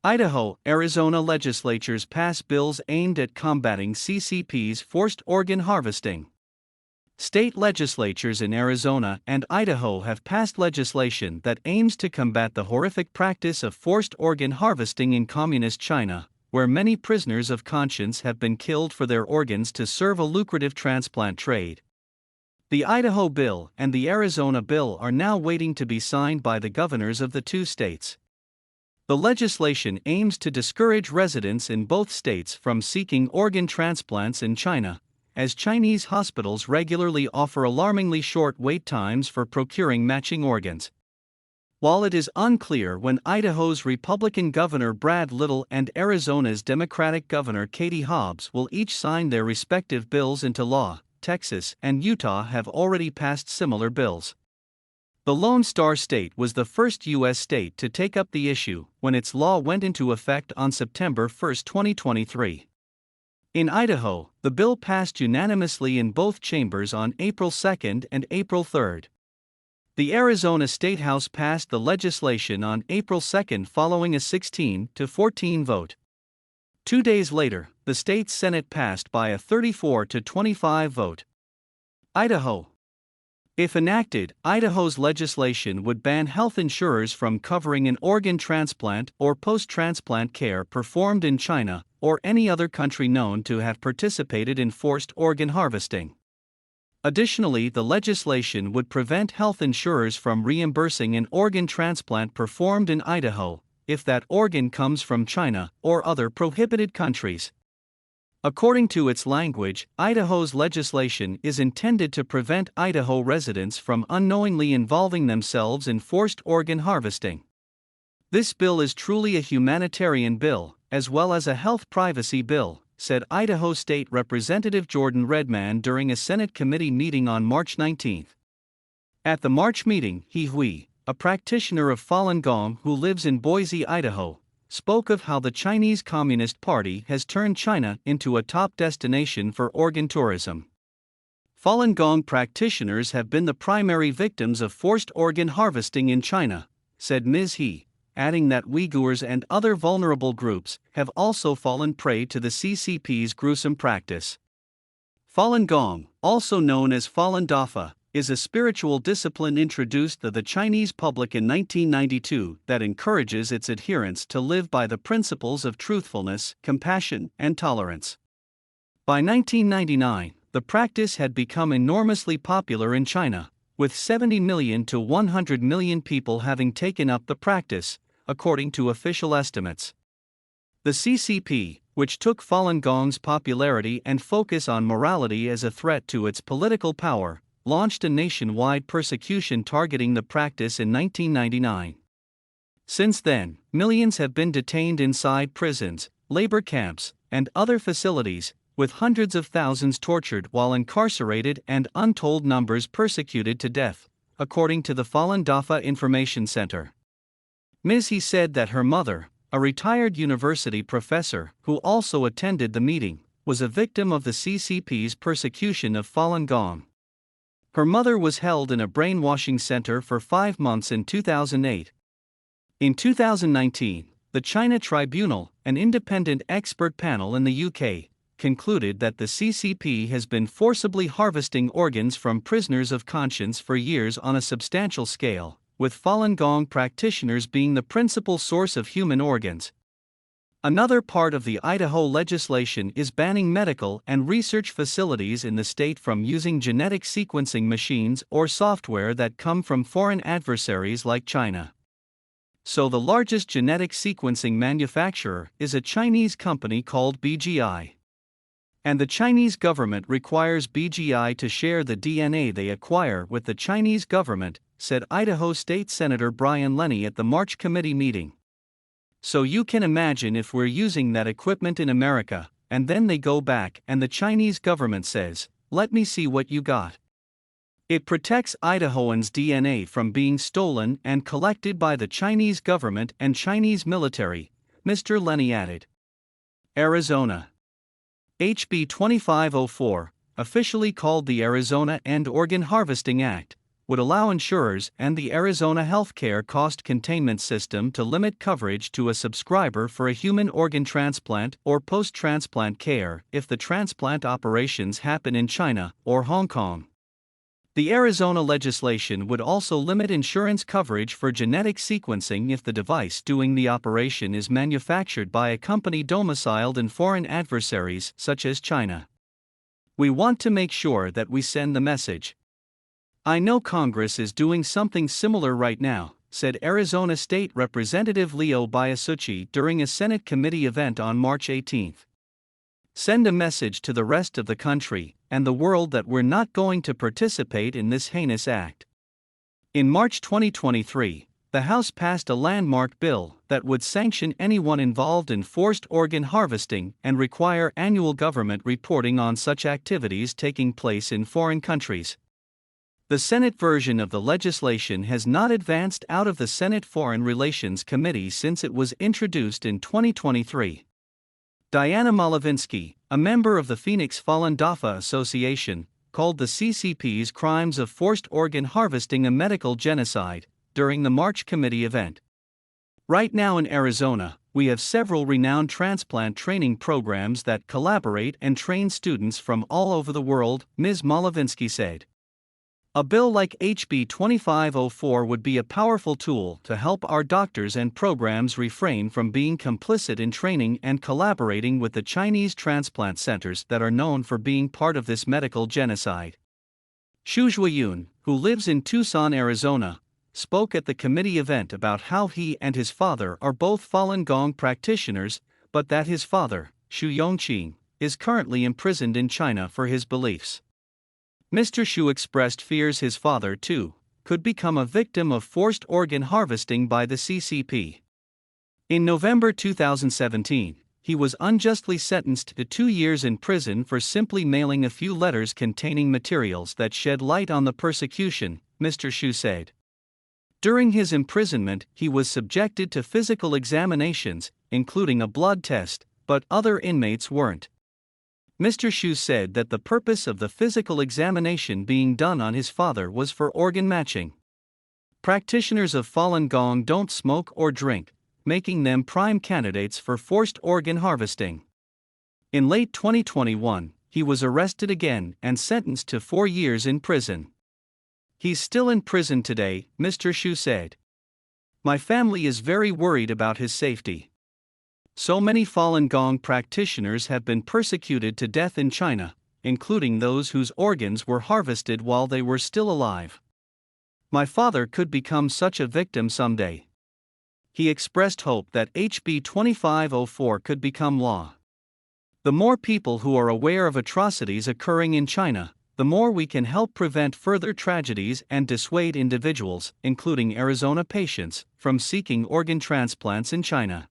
Idaho, Arizona legislatures pass bills aimed at combating CCP's forced organ harvesting. State legislatures in Arizona and Idaho have passed legislation that aims to combat the horrific practice of forced organ harvesting in communist China, where many prisoners of conscience have been killed for their organs to serve a lucrative transplant trade. The Idaho bill and the Arizona bill are now waiting to be signed by the governors of the two states. The legislation aims to discourage residents in both states from seeking organ transplants in China, as Chinese hospitals regularly offer alarmingly short wait times for procuring matching organs. While it is unclear when Idaho's Republican Governor Brad Little and Arizona's Democratic Governor Katie Hobbs will each sign their respective bills into law, Texas and Utah have already passed similar bills. The Lone Star State was the first U.S. state to take up the issue when its law went into effect on September 1, 2023. In Idaho, the bill passed unanimously in both chambers on April 2 and April 3. The Arizona State House passed the legislation on April 2 following a 16-14 vote. 2 days later, the state Senate passed by a 34-25 vote. Idaho. If enacted, Idaho's legislation would ban health insurers from covering an organ transplant or post-transplant care performed in China or any other country known to have participated in forced organ harvesting. Additionally, the legislation would prevent health insurers from reimbursing an organ transplant performed in Idaho, if that organ comes from China or other prohibited countries. According to its language, Idaho's legislation is intended to prevent Idaho residents from unknowingly involving themselves in forced organ harvesting. This bill is truly a humanitarian bill, as well as a health privacy bill, said Idaho State Representative Jordan Redman during a Senate committee meeting on March 19. At the March meeting, He Hui, a practitioner of Falun Gong who lives in Boise, Idaho, spoke of how the Chinese Communist Party has turned China into a top destination for organ tourism. Falun Gong practitioners have been the primary victims of forced organ harvesting in China, said Ms. He, adding that Uyghurs and other vulnerable groups have also fallen prey to the CCP's gruesome practice. Falun Gong, also known as Falun Dafa, is a spiritual discipline introduced to the Chinese public in 1992 that encourages its adherents to live by the principles of truthfulness, compassion, and tolerance. By 1999, the practice had become enormously popular in China, with 70 million to 100 million people having taken up the practice, according to official estimates. The CCP, which took Falun Gong's popularity and focus on morality as a threat to its political power, launched a nationwide persecution targeting the practice in 1999. Since then, millions have been detained inside prisons, labor camps, and other facilities, with hundreds of thousands tortured while incarcerated and untold numbers persecuted to death, according to the Falun Dafa Information Center. Ms. He said that her mother, a retired university professor who also attended the meeting, was a victim of the CCP's persecution of Falun Gong. Her mother was held in a brainwashing center for 5 months in 2008. In 2019, the China Tribunal, an independent expert panel in the UK, concluded that the CCP has been forcibly harvesting organs from prisoners of conscience for years on a substantial scale, with Falun Gong practitioners being the principal source of human organs. Another part of the Idaho legislation is banning medical and research facilities in the state from using genetic sequencing machines or software that come from foreign adversaries like China. So the largest genetic sequencing manufacturer is a Chinese company called BGI. And the Chinese government requires BGI to share the DNA they acquire with the Chinese government, said Idaho State Senator Brian Lenny at the March committee meeting. So you can imagine if we're using that equipment in America, and then they go back and the Chinese government says, "Let me see what you got." It protects Idahoans' DNA from being stolen and collected by the Chinese government and Chinese military, Mr. Lenny added. Arizona. HB 2504, officially called the Arizona End Organ Harvesting Act, would allow insurers and the Arizona healthcare cost containment system to limit coverage to a subscriber for a human organ transplant or post-transplant care if the transplant operations happen in China or Hong Kong. The Arizona legislation would also limit insurance coverage for genetic sequencing if the device doing the operation is manufactured by a company domiciled in foreign adversaries such as China. We want to make sure that we send the message. I know Congress is doing something similar right now, said Arizona State Representative Leo Biasucci during a Senate committee event on March 18. Send a message to the rest of the country and the world that we're not going to participate in this heinous act. In March 2023, the House passed a landmark bill that would sanction anyone involved in forced organ harvesting and require annual government reporting on such activities taking place in foreign countries. The Senate version of the legislation has not advanced out of the Senate Foreign Relations Committee since it was introduced in 2023. Diana Malavinsky, a member of the Phoenix Falun Dafa Association, called the CCP's crimes of forced organ harvesting a medical genocide during the March committee event. Right now in Arizona, we have several renowned transplant training programs that collaborate and train students from all over the world, Ms. Malavinsky said. A bill like HB 2504 would be a powerful tool to help our doctors and programs refrain from being complicit in training and collaborating with the Chinese transplant centers that are known for being part of this medical genocide. Xu Zhuiyun, who lives in Tucson, Arizona, spoke at the committee event about how he and his father are both Falun Gong practitioners, but that his father, Xu Yongqing, is currently imprisoned in China for his beliefs. Mr. Xu expressed fears his father, too, could become a victim of forced organ harvesting by the CCP. In November 2017, he was unjustly sentenced to 2 years in prison for simply mailing a few letters containing materials that shed light on the persecution, Mr. Xu said. During his imprisonment, he was subjected to physical examinations, including a blood test, but other inmates weren't. Mr. Xu said that the purpose of the physical examination being done on his father was for organ matching. Practitioners of Falun Gong don't smoke or drink, making them prime candidates for forced organ harvesting. In late 2021, he was arrested again and sentenced to 4 years in prison. He's still in prison today, Mr. Xu said. My family is very worried about his safety. So many Falun Gong practitioners have been persecuted to death in China, including those whose organs were harvested while they were still alive. My father could become such a victim someday. He expressed hope that HB 2504 could become law. The more people who are aware of atrocities occurring in China, the more we can help prevent further tragedies and dissuade individuals, including Arizona patients, from seeking organ transplants in China.